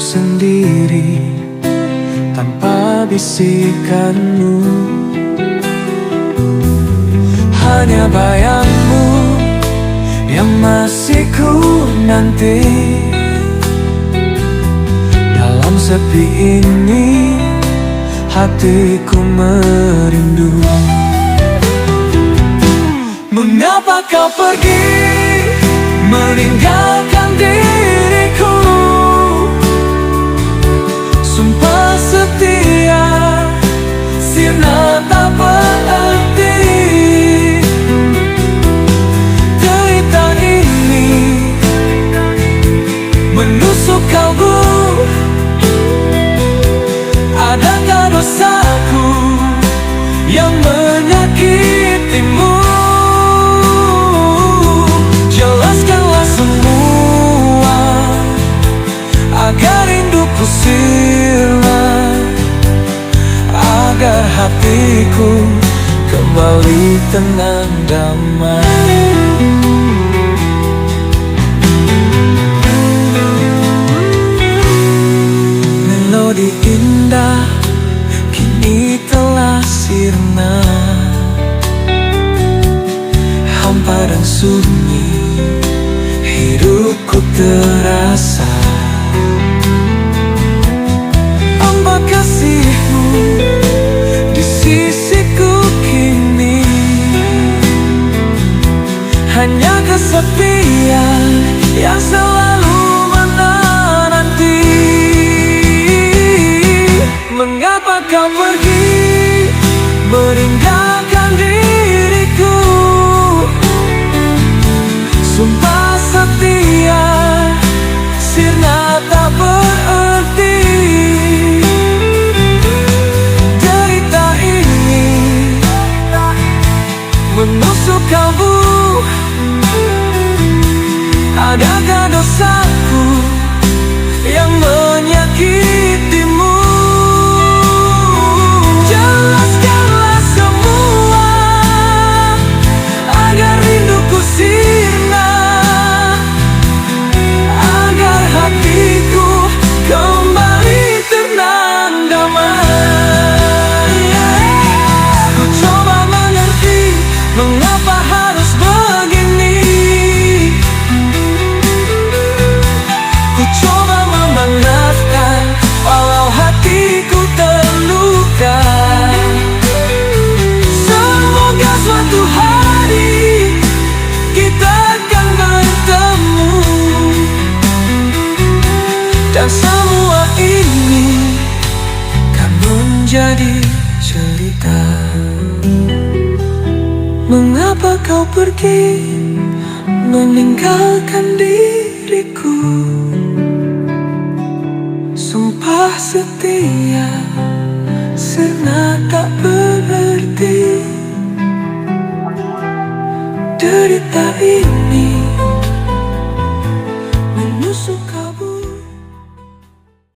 duduk sendiri tanpa bisikanmu. Hanya bayangmu yang masih ku nanti. Dalam sepi ini hatiku merindu. Mengapa kau pergi meninggalkan diriku? Sumpah setia sirna tak berarti. Derita ini menusuk kalbu. Adakah dosaku yang menyakitimu? Jelaskanlah semua agar rinduku sirna, agar hatiku kembali tenang damai. Melodi indah kini telah sirna, hampa dan sunyi hidupku terasa. Hamba kasihmu di sisiku kini, hanya kesepian yang selalu menanti. Mengapa kau pergi meninggalkan diriku? Sumpah setia sirna tak berarti. Derita ini menusuk kalbu. Adakah dosaku yang menyakitimu? Jelaskanlah semua agar rinduku sirna, agar hatiku kembali tenang damai. Ku coba mengerti mengapa harus begini. Ku coba memaafkan walau hatiku terluka. Semoga suatu hari kita akan bertemu, dan semua ini kan menjadi cerita. Mengapa kau pergi meninggalkan diriku? Sumpah setia sirna tak berarti. Derita ini